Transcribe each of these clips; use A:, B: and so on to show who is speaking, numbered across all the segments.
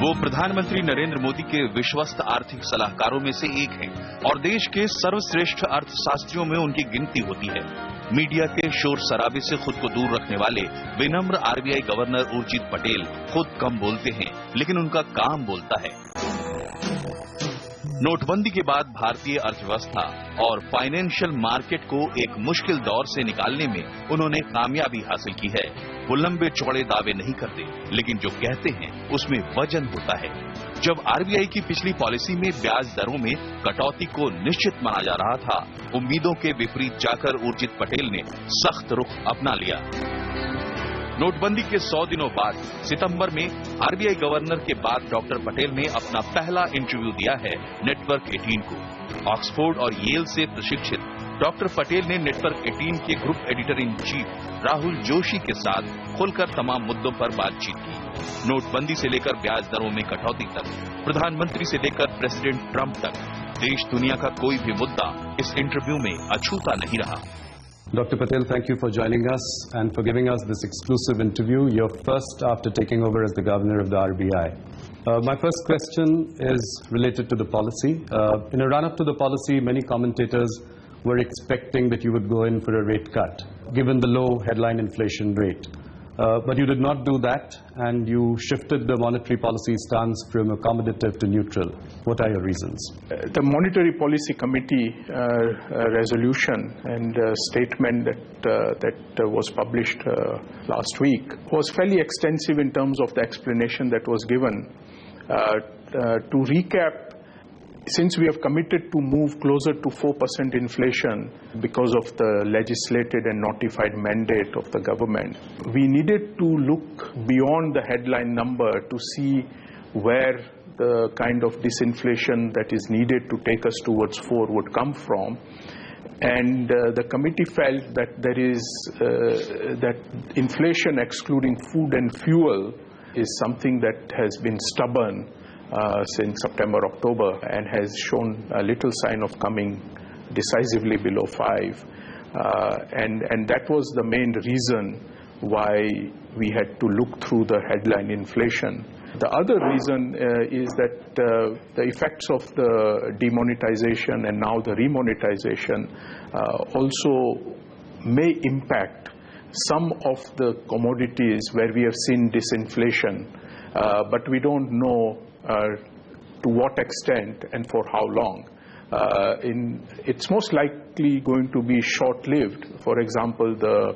A: वो प्रधानमंत्री नरेंद्र मोदी के विश्वस्त आर्थिक सलाहकारों में से एक हैं और देश के सर्वश्रेष्ठ अर्थशास्त्रियों में उनकी गिनती होती है। मीडिया के शोर शराबे से खुद को दूर रखने वाले विनम्र आरबीआई गवर्नर उर्जित पटेल खुद कम बोलते हैं, लेकिन उनका काम बोलता है। नोटबंदी के बाद भारतीय अर्थव्यवस्था और फाइनेंशियल मार्केट को एक मुश्किल दौर से निकालने में उन्होंने कामयाबी हासिल की है। वो लंबे चौड़े दावे नहीं करते, लेकिन जो कहते हैं उसमें वजन होता है। जब आरबीआई की पिछली पॉलिसी में ब्याज दरों में कटौती को निश्चित माना जा रहा था, उम्मीदों के विपरीत जाकर उर्जित पटेल ने सख्त रुख अपना लिया। नोटबंदी के 100 दिनों बाद सितंबर में आरबीआई गवर्नर के बाद डॉक्टर पटेल ने अपना पहला इंटरव्यू दिया है नेटवर्क 18 को। ऑक्सफोर्ड और येल से प्रशिक्षित डॉक्टर पटेल ने नेटवर्क 18 के group editor in chief Rahul Joshi के साथ खुलकर तमाम मुद्दों पर बातचीत की। नोटबंदी से लेकर ब्याज दरों में कटौती तक, प्रधानमंत्री से लेकर प्रेसिडेंट ट्रंप तक, देश दुनिया का कोई भी मुद्दा इस इंटरव्यू में अछूता नहीं रहा।
B: Dr. Patel, thank you for joining us and for giving us this exclusive interview, your first after taking over as the governor of the RBI. My first question is related to the policy. In a run-up to the policy, many commentators were expecting that you would go in for a rate cut, given the low headline inflation rate. But you did not do that, and you shifted the monetary policy stance from accommodative to neutral. What are your reasons?
C: The Monetary Policy Committee resolution and statement that was published last week was fairly extensive in terms of the explanation that was given. To recap, since we have committed to move closer to 4% inflation because of the legislated and notified mandate of the government, we needed to look beyond the headline number to see where the kind of disinflation that is needed to take us towards 4 would come from. And the committee felt that there is that inflation excluding food and fuel is something that has been stubborn since September, October, and has shown a little sign of coming decisively below 5. And that was the main reason why we had to look through the headline inflation. The other reason is that the effects of the demonetization and now the remonetization also may impact some of the commodities where we have seen disinflation, but we don't know to what extent and for how long. It's most likely going to be short-lived. For example, the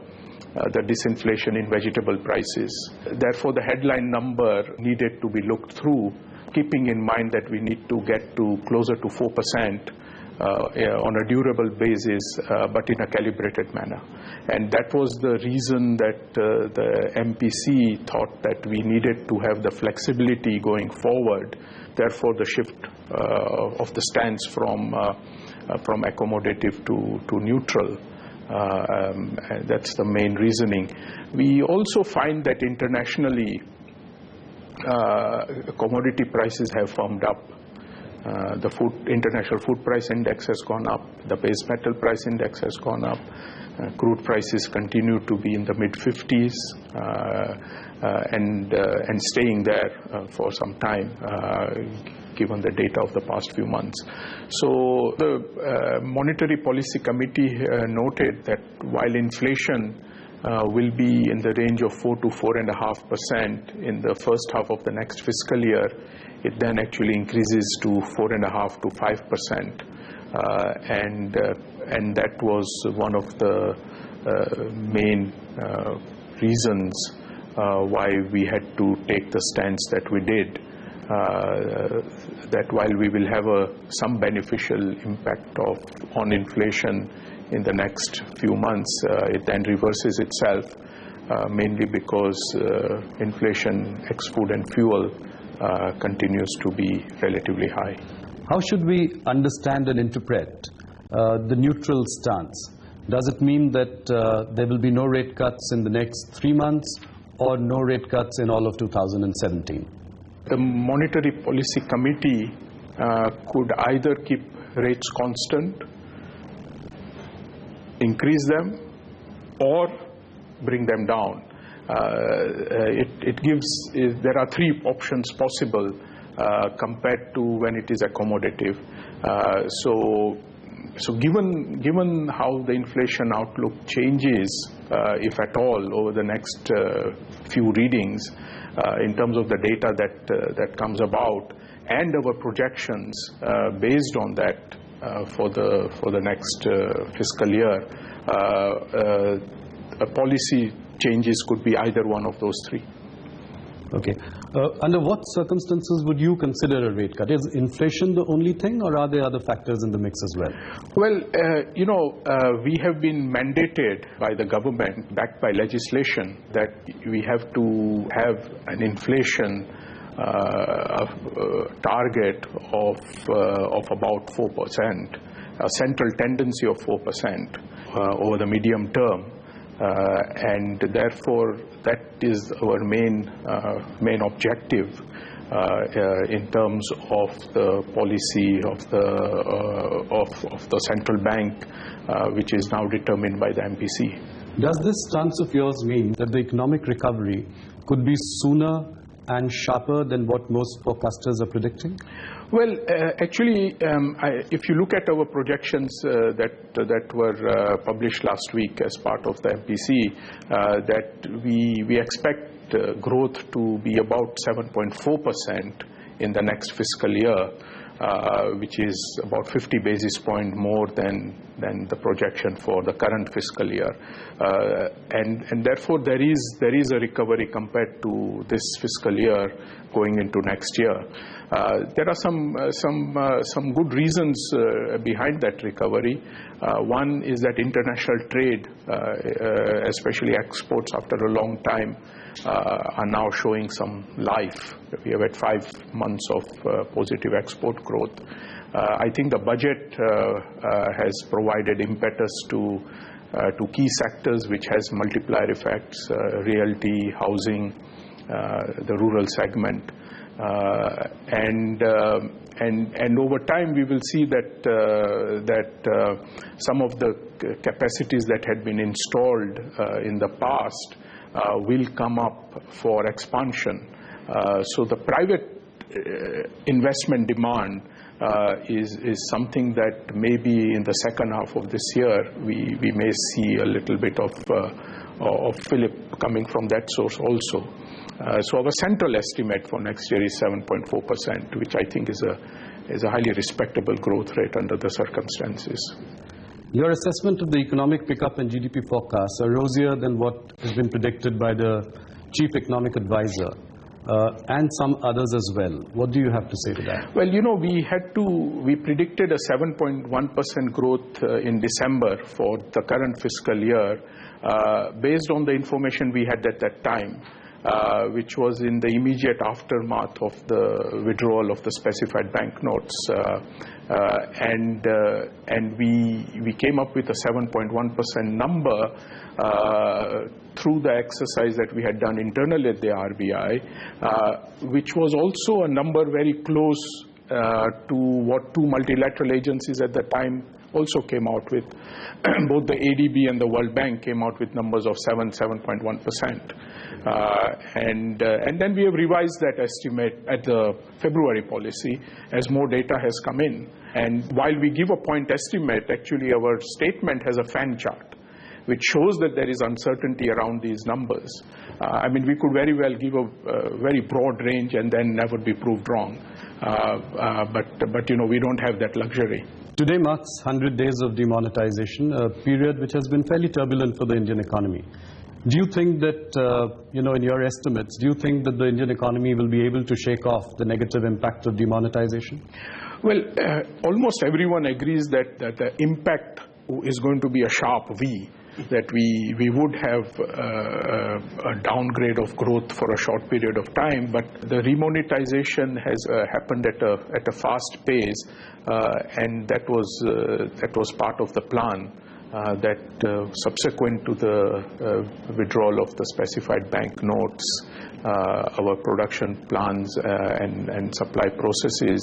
C: disinflation in vegetable prices. Therefore, the headline number needed to be looked through, keeping in mind that we need to get to closer to 4% on a durable basis, but in a calibrated manner. And that was the reason that the MPC thought that we needed to have the flexibility going forward. Therefore, the shift of the stance from accommodative to neutral. That's the main reasoning. We also find that internationally, commodity prices have firmed up. The international food price index has gone up. The base metal price index has gone up. Crude prices continue to be in the mid-50s and staying there for some time, given the data of the past few months. So the Monetary Policy Committee noted that while inflation will be in the range of 4 to 4.5% in the first half of the next fiscal year, it then actually increases to 4.5 to 5%, and that was one of the main reasons why we had to take the stance that we did. That while we will have some beneficial impact on inflation in the next few months, it then reverses itself, mainly because inflation ex food and fuel continues to be relatively high.
B: How should we understand and interpret the neutral stance? Does it mean that there will be no rate cuts in the next 3 months or no rate cuts in all of 2017?
C: The Monetary Policy Committee could either keep rates constant, increase them, or bring them down. there are three options possible compared to when it is accommodative. So given how the inflation outlook changes, if at all, over the next few readings, in terms of the data that comes about, and our projections based on that for the next fiscal year, policy changes could be either one of those three.
B: Okay. Under what circumstances would you consider a rate cut? Is inflation the only thing, or are there other factors in the mix as well?
C: Well, we have been mandated by the government, backed by legislation, that we have to have an inflation target of about 4%, a central tendency of 4% over the medium term. And therefore, that is our main objective in terms of the policy of the central bank, which is now determined by the MPC.
B: Does this stance of yours mean that the economic recovery could be sooner and sharper than what most forecasters are predicting?
C: Well, actually, if you look at our projections that were published last week as part of the MPC, that we expect growth to be about 7.4% in the next fiscal year, which is about 50 basis points more than the projection for the current fiscal year, and therefore there is a recovery compared to this fiscal year going into next year. There are some good reasons behind that recovery. One is that international trade, especially exports after a long time, are now showing some life. We have had 5 months of positive export growth. I think the budget has provided impetus to key sectors which has multiplier effects: realty, housing, the rural segment, and over time we will see that some of the capacities that had been installed in the past will come up for expansion. So the private investment demand is something that maybe in the second half of this year we may see a little bit of fillip coming from that source also. So our central estimate for next year is 7.4%, which I think is a highly respectable growth rate under the circumstances.
B: Your assessment of the economic pickup and GDP forecasts are rosier than what has been predicted by the chief economic advisor and some others as well. What do you have to say to that?
C: Well, we predicted a 7.1% growth in December for the current fiscal year based on the information we had at that time, which was in the immediate aftermath of the withdrawal of the specified banknotes. And we came up with a 7.1% number through the exercise that we had done internally at the RBI, which was also a number very close to what two multilateral agencies at the time also came out with. Both the ADB and the World Bank came out with numbers of 7.1%. And then we have revised that estimate at the February policy as more data has come in. And while we give a point estimate, actually our statement has a fan chart, which shows that there is uncertainty around these numbers. I mean, we could very well give a very broad range and then never be proved wrong. But we don't have that luxury.
B: Today marks 100 days of demonetization, a period which has been fairly turbulent for the Indian economy. Do you think that, in your estimates, do you think that the Indian economy will be able to shake off the negative impact of demonetization? Well,
C: almost everyone agrees that the impact is going to be a sharp V, that we would have a downgrade of growth for a short period of time, but the remonetization has happened at a fast pace, and that was part of the plan. That subsequent to the withdrawal of the specified bank notes, our production plans and supply processes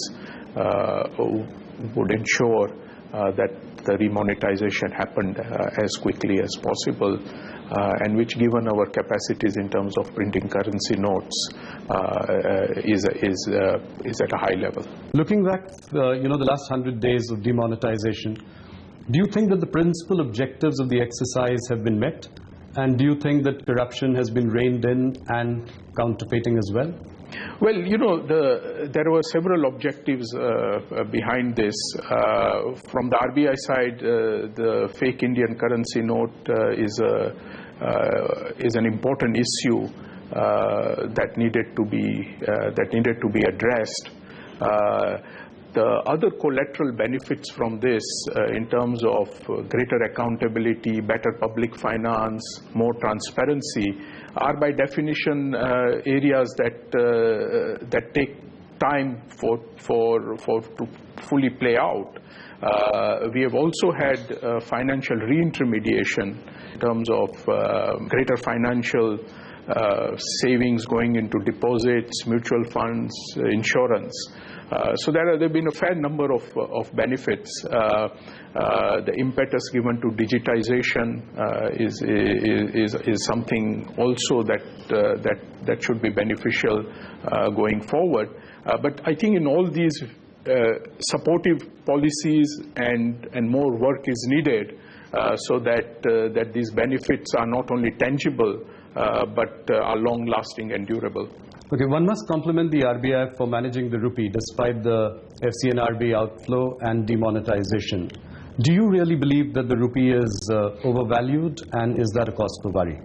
C: would ensure that the remonetization happened as quickly as possible. and which, given our capacities in terms of printing currency notes, is at a high level.
B: Looking back, the last 100 days of demonetization, do you think that the principal objectives of the exercise have been met? And do you think that corruption has been reined in and counterfeiting as well?
C: Well, there were several objectives behind this. From the RBI side, the fake Indian currency note is an important issue that needed to be addressed. The other collateral benefits from this, in terms of greater accountability, better public finance, more transparency, are by definition areas that take time to fully play out. We have also had financial reintermediation in terms of greater financial savings going into deposits, mutual funds, insurance. So there have been a fair number of benefits. The impetus given to digitization is something also that should be beneficial going forward. But I think in all these supportive policies and more work is needed so that these benefits are not only tangible but are long-lasting and durable.
B: Okay, one must compliment the RBI for managing the rupee despite the FCNRB outflow and demonetization. Do you really believe that the rupee is overvalued, and is that a cause for worry?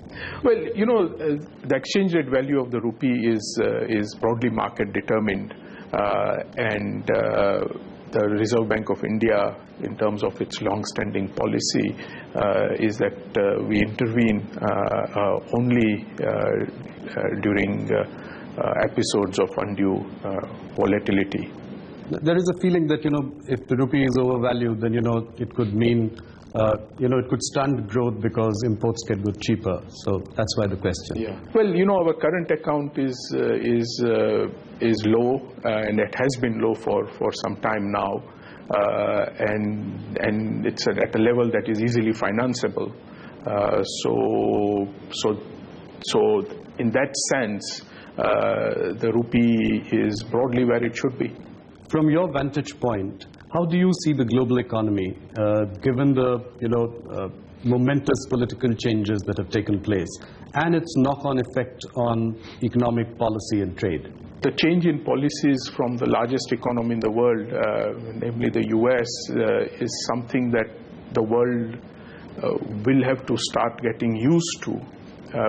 C: Well, the exchange rate value of the rupee is broadly market determined, and the Reserve Bank of India, in terms of its long-standing policy, is that we intervene only during episodes of undue volatility.
B: There is a feeling that, if the rupee is overvalued, then, it could mean, it could stunt growth because imports get good cheaper. So that's why the question.
C: Yeah. Well, our current account is low, and it has been low for some time now, and it's at a level that is easily financeable. So in that sense, the rupee is broadly where it should be.
B: From your vantage point, how do you see the global economy, given the momentous political changes that have taken place and its knock-on effect on economic policy and trade?
C: The change in policies from the largest economy in the world, namely the US, is something that the world will have to start getting used to.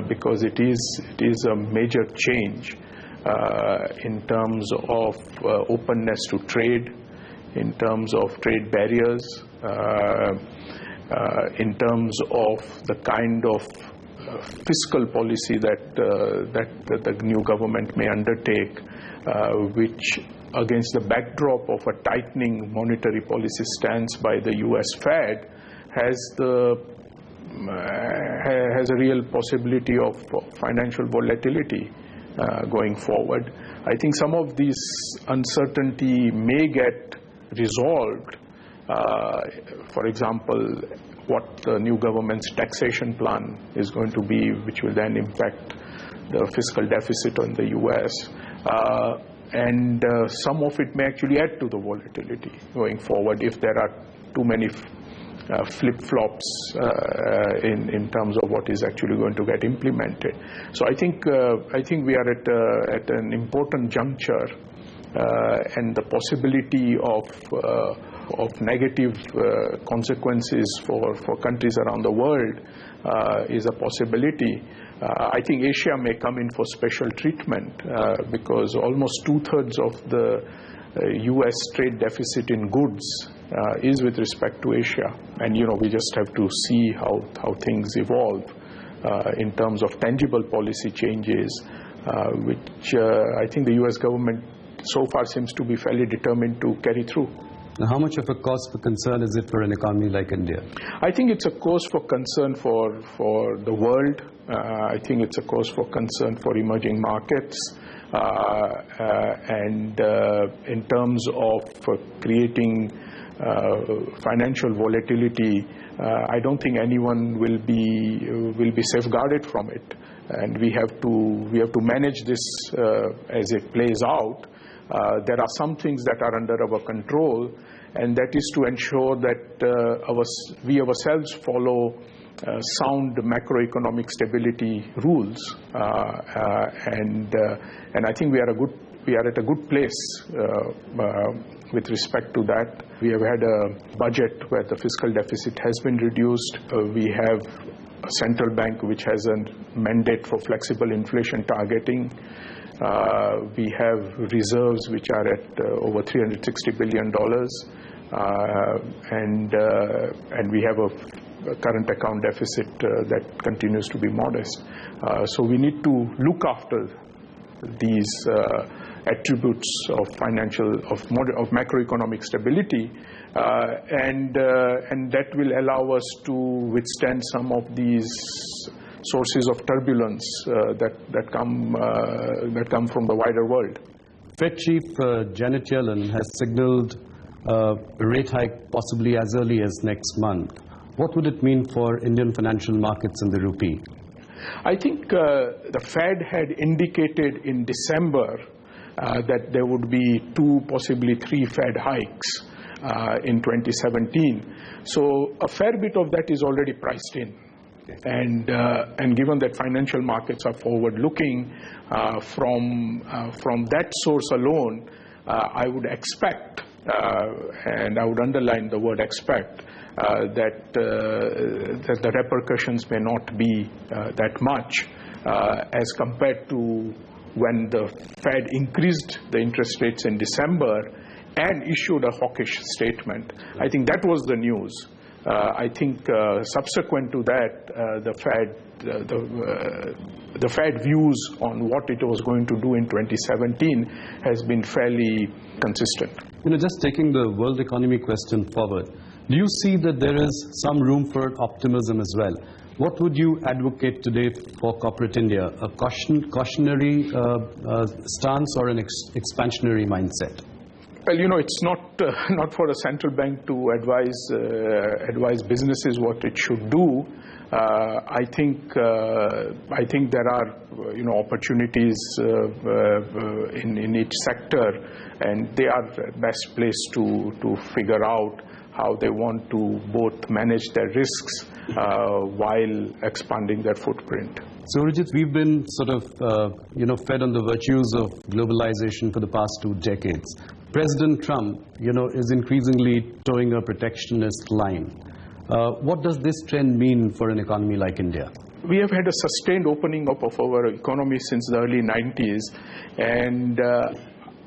C: Because it is a major change in terms of openness to trade, in terms of trade barriers, in terms of the kind of fiscal policy that the new government may undertake, which, against the backdrop of a tightening monetary policy stance by the US Fed, has a real possibility of financial volatility going forward. I think some of these uncertainty may get resolved. For example, what the new government's taxation plan is going to be, which will then impact the fiscal deficit in the US. And some of it may actually add to the volatility going forward if there are too many flip-flops in terms of what is actually going to get implemented. So I think we are at an important juncture, and the possibility of negative consequences for countries around the world is a possibility. I think Asia may come in for special treatment because almost 2/3 of the US trade deficit in goods is with respect to Asia, and we just have to see how things evolve in terms of tangible policy changes, which I think the US government so far seems to be fairly determined to carry through.
B: Now, how much of a cause for concern is it for an economy like India?
C: I think it's a cause for concern for the world. I think it's a cause for concern for emerging markets. And in terms of creating financial volatility, I don't think anyone will be safeguarded from it, and we have to manage this as it plays out. There are some things that are under our control, and that is to ensure that we ourselves follow sound macroeconomic stability rules, and I think we are at a good place with respect to that. We have had a budget where the fiscal deficit has been reduced. We have a central bank which has a mandate for flexible inflation targeting. We have reserves which are at over $360 billion, and we have a current account deficit that continues to be modest. So we need to look after these attributes of macroeconomic stability, and that will allow us to withstand some of these sources of turbulence that come from the wider world.
B: Fed Chief Janet Yellen has signaled a rate hike possibly as early as next month. What would it mean for Indian financial markets and the rupee?
C: I think the Fed had indicated in December that there would be 2, possibly 3 Fed hikes in 2017. So a fair bit of that is already priced in. And given that financial markets are forward-looking, from that source alone, I would expect, and I would underline the word expect, that the repercussions may not be that much as compared to when the Fed increased the interest rates in December and issued a hawkish statement. I think that was the news. I think subsequent to that, the Fed views on what it was going to do in 2017 has been fairly consistent.
B: Just taking the world economy question forward, do you see that there is some room for optimism as well? What would you advocate today for corporate India? A cautionary stance or an expansionary mindset?
C: Well, it's not for a central bank to advise businesses what it should do. I think there are opportunities in each sector, and they are best placed to figure out how they want to both manage their risks while expanding their footprint.
B: So, Urjit, we've been sort of, fed on the virtues of globalization for the past 2 decades. President Trump, is increasingly towing a protectionist line. What does this trend mean for an economy like India?
C: We have had a sustained opening up of our economy since the early 90s, and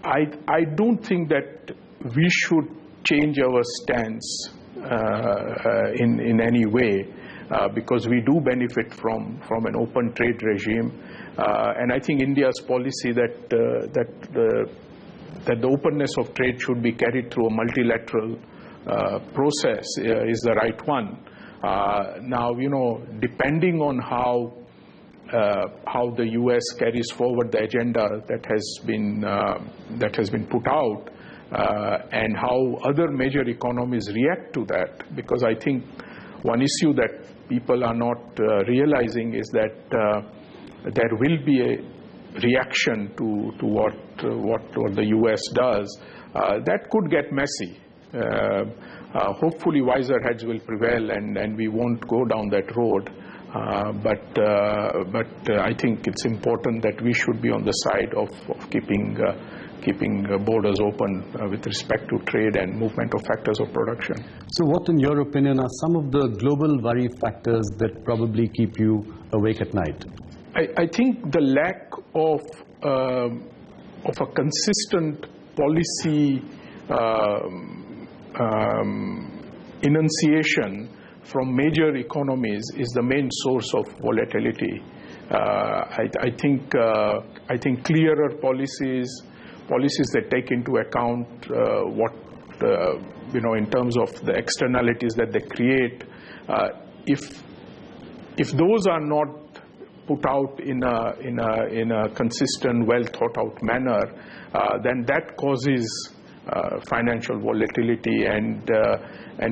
C: I don't think that we should change our stance in any way, because we do benefit from an open trade regime, and I think India's policy that the openness of trade should be carried through a multilateral process is the right one. Now, depending on how the U.S. carries forward the agenda that has been put out, and how other major economies react to that, because I think one issue that people are not realizing is that there will be a reaction to what the U.S. does. That could get messy. Hopefully wiser heads will prevail, and we won't go down that road. But I think it's important that we should be on the side of keeping borders open with respect to trade and movement of factors of production.
B: So what, in your opinion, are some of the global worry factors that probably keep you awake at night?
C: I think the lack of a consistent policy enunciation from major economies is the main source of volatility. I think clearer policies that take into account what in terms of the externalities that they create, if those are not put out in a consistent, well thought out manner, then that causes financial volatility, and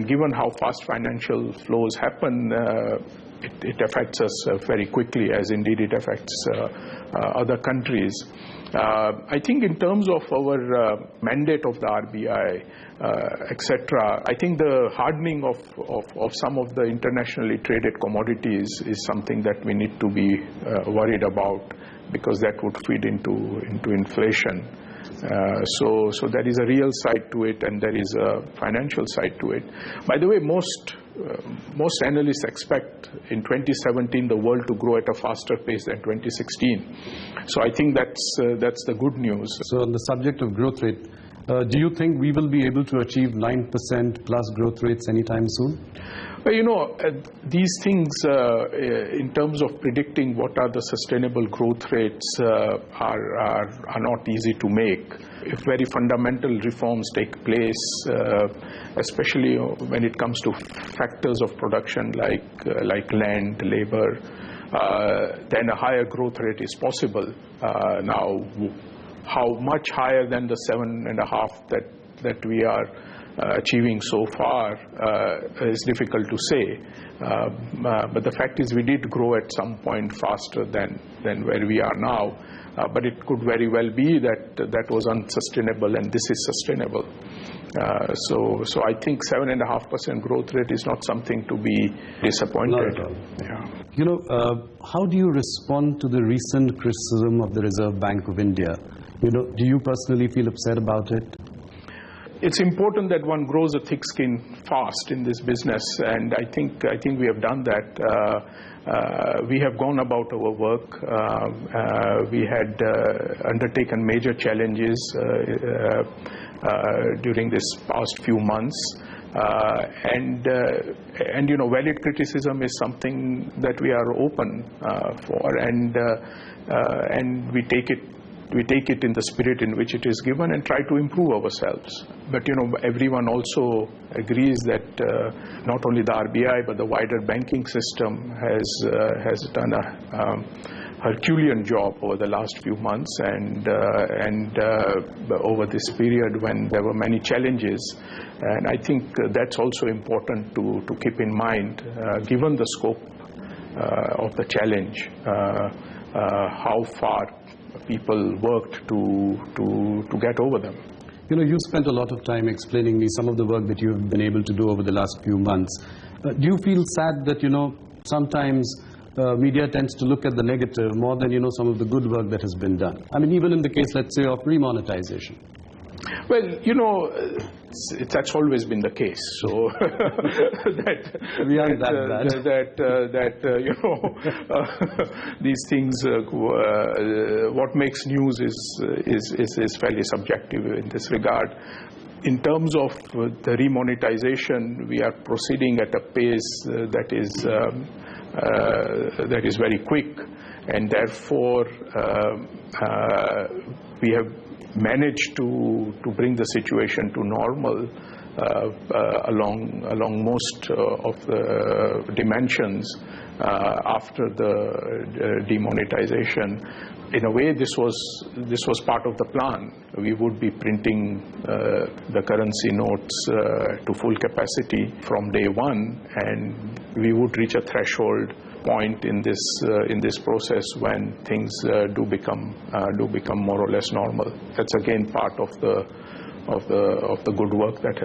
C: given how fast financial flows happen, it affects us very quickly, as indeed it affects other countries. I think in terms of our mandate of the RBI, etc., I think the hardening of some of the internationally traded commodities is something that we need to be worried about, because that would feed into inflation. So there is a real side to it, and there is a financial side to it. By the way, most analysts expect in 2017 the world to grow at a faster pace than 2016. So I think that's the good news.
B: So on the subject of growth rate, do you think we will be able to achieve 9% plus growth rates anytime soon?
C: Well, these things, in terms of predicting what are the sustainable growth rates, are not easy to make. If very fundamental reforms take place, especially when it comes to factors of production like land, labor, then a higher growth rate is possible. Now, how much higher than the 7.5 that we are achieving so far is difficult to say, but the fact is we did grow at some point faster than where we are now, but it could very well be that was unsustainable and this is sustainable. So I think 7.5% growth rate is not something to be disappointed.
B: Not at all.
C: Yeah.
B: You know, how do you respond to the recent criticism of the Reserve Bank of India? You know, do you personally feel upset about it?
C: It's important that one grows a thick skin fast in this business, and I think we have done that. We have gone about our work. We had undertaken major challenges during this past few months, and you know, valid criticism is something that we are open for, and we take it in the spirit in which it is given and try to improve ourselves. But you know, everyone also agrees that not only the RBI but the wider banking system has done a Herculean job over the last few months, and over this period when there were many challenges. And I think that's also important to keep in mind, given the scope of the challenge, how far people worked to get over them.
B: You know, you spent a lot of time explaining me some of the work that you've been able to do over the last few months. Do you feel sad that, you know, sometimes media tends to look at the negative more than, you know, some of the good work that has been done? I mean, even in the case, let's say, of remonetization.
C: Well, you know, that's always been the case. So you know, these things, what makes news is fairly subjective in this regard. In terms of the remonetization, we are proceeding at a pace that is very quick, and therefore we have managed to bring the situation to normal along most of the dimensions after the demonetization. In a way, this was part of the plan. We would be printing the currency notes to full capacity from day one, and we would reach a threshold point in this process when things do become more or less normal. That's again part of the good work that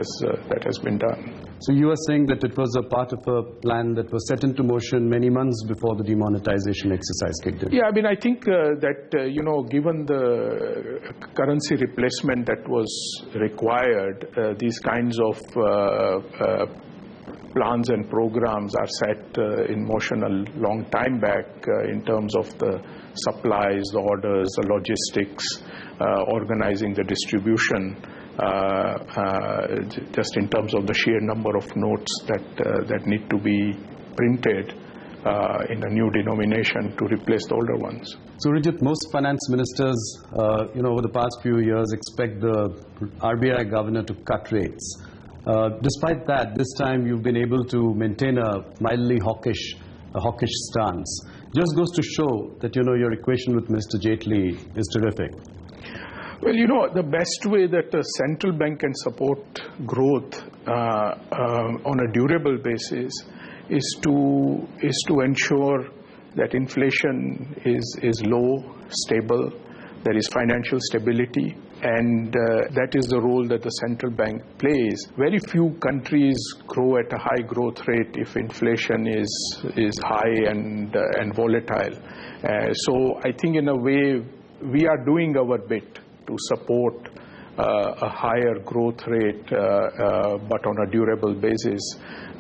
C: has been done.
B: So you are saying that it was a part of a plan that was set into motion many months before the demonetization exercise kicked in?
C: Yeah, I mean, I think that, you know, given the currency replacement that was required, these kinds of plans and programs are set in motion a long time back in terms of the supplies, the orders, the logistics, organizing the distribution. Just in terms of the sheer number of notes that need to be printed in a new denomination to replace the older ones.
B: So, Urjit, most finance ministers, you know, over the past few years expect the RBI governor to cut rates. Despite that, this time you've been able to maintain a mildly hawkish stance. Just goes to show that, you know, your equation with Mr. Jaitley is terrific.
C: Well, the best way that the central bank can support growth on a durable basis is to ensure that inflation is low, stable, there is financial stability, and that is the role that the central bank plays. Very few countries grow at a high growth rate if inflation is high and volatile. So I think in a way we are doing our bit to support a higher growth rate, but on a durable basis.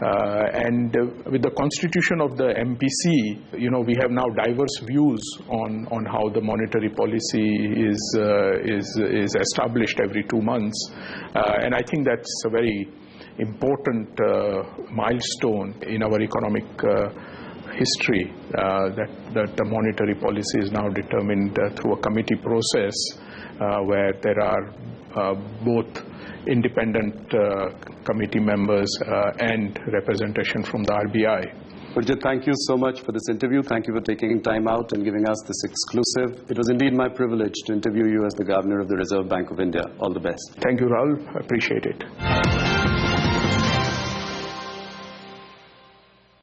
C: And with the constitution of the MPC, we have now diverse views on how the monetary policy is established every 2 months. And I think that's a very important milestone in our economic history, that the monetary policy is now determined through a committee process where there are both independent committee members and representation from the RBI.
B: Urjit, thank you so much for this interview. Thank you for taking time out and giving us this exclusive. It was indeed my privilege to interview you as the Governor of the Reserve Bank of India. All the best.
C: Thank you, Rahul. I appreciate it.